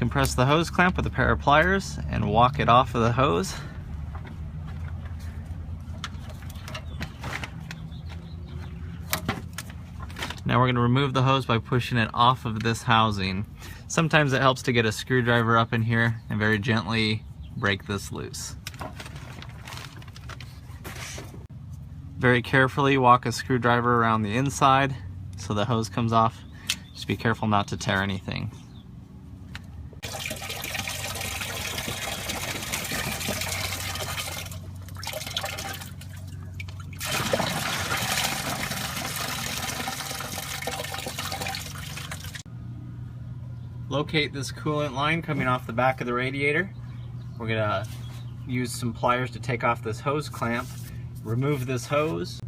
Compress the hose clamp with a pair of pliers and walk it off of the hose. Now we're going to remove the hose by pushing it off of this housing. Sometimes it helps to get a screwdriver up in here and very gently break this loose. Very carefully walk a screwdriver around the inside so the hose comes off. Just be careful not to tear anything. Locate this coolant line coming off the back of the radiator. We're gonna use some pliers to take off this hose clamp. Remove this hose.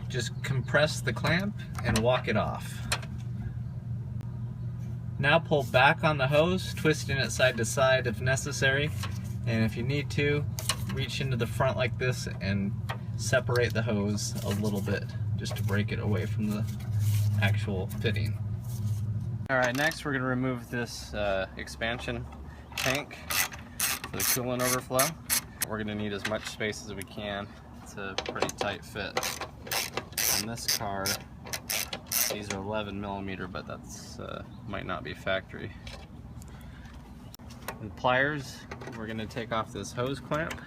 Just compress the clamp and walk it off. Now pull back on the hose, twisting it side to side if necessary. And if you need to, reach into the front like this and separate the hose a little bit just to break it away from the actual fitting. Alright, next we're going to remove this expansion tank for the coolant overflow. We're going to need as much space as we can. It's a pretty tight fit. In this car, these are 11mm, but that's might not be factory. With pliers, we're going to take off this hose clamp.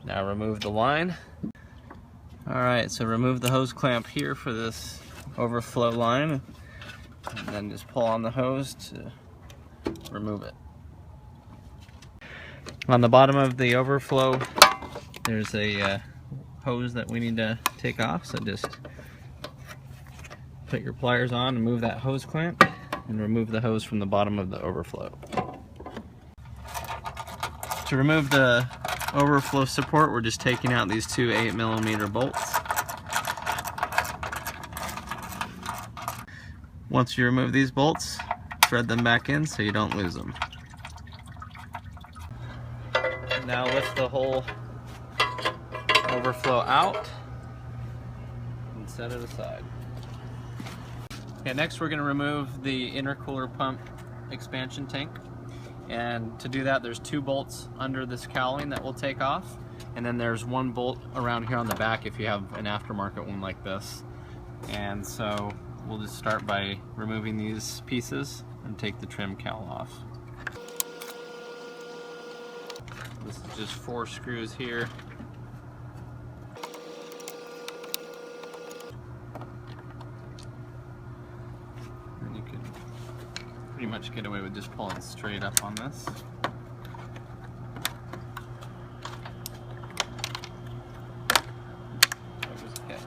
Now remove the line. Alright, so remove the hose clamp here for this overflow line, and then just pull on the hose to remove it. On the bottom of the overflow, there's a hose that we need to take off, so just put your pliers on and move that hose clamp, and remove the hose from the bottom of the overflow. To remove the overflow support, we're just taking out these two 8mm bolts. Once you remove these bolts, thread them back in so you don't lose them. Now lift the whole overflow out and set it aside. Okay, next we're going to remove the intercooler pump expansion tank. And to do that, there's two bolts under this cowling that we'll take off, and then there's one bolt around here on the back if you have an aftermarket one like this. And so we'll just start by removing these pieces and take the trim cowl off. This is just 4 screws here. And you can pretty much get away with just pulling straight up on this. Okay.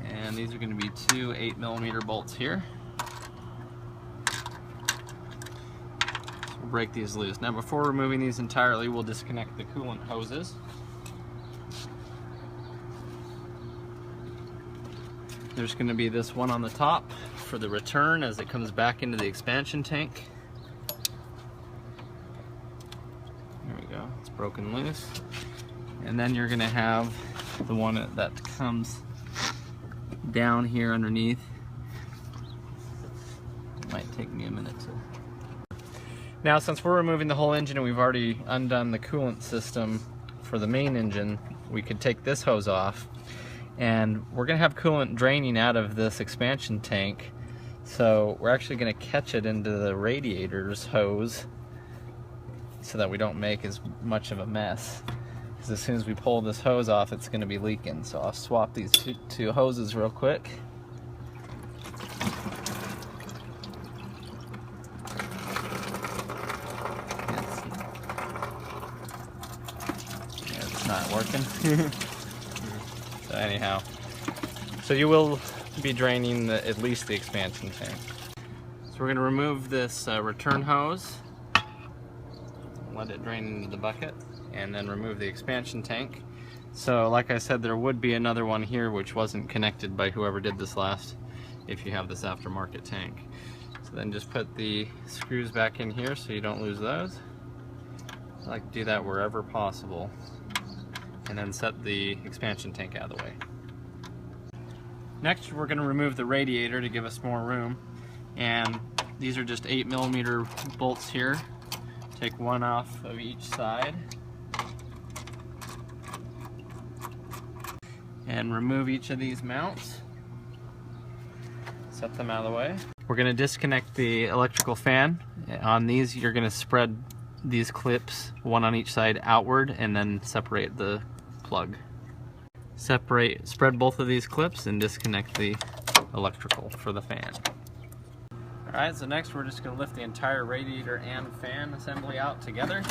And these are going to be two 8mm bolts here. So we'll break these loose. Now before removing these entirely, we'll disconnect the coolant hoses. There's going to be this one on the top for the return as it comes back into the expansion tank. There we go, it's broken loose. And then you're going to have the one that comes down here underneath. It might take me a minute to... Now since we're removing the whole engine and we've already undone the coolant system for the main engine, we could take this hose off. And we're going to have coolant draining out of this expansion tank, so we're actually going to catch it into the radiator's hose so that we don't make as much of a mess. Because as soon as we pull this hose off, it's going to be leaking. So I'll swap these two hoses real quick. It's not working. So anyhow, so you will be draining at least the expansion tank. So we're going to remove this return hose, let it drain into the bucket, and then remove the expansion tank. So like I said, there would be another one here which wasn't connected by whoever did this last if you have this aftermarket tank. So then just put the screws back in here so you don't lose those. I like to do that wherever possible. And then set the expansion tank out of the way. Next, we're going to remove the radiator to give us more room. And these are just 8mm bolts here. Take one off of each side. And remove each of these mounts. Set them out of the way. We're going to disconnect the electrical fan. On these, you're going to spread these clips, one on each side, outward, and then separate the plug. Spread both of these clips and disconnect the electrical for the fan. Alright, so next we're just going to lift the entire radiator and fan assembly out together.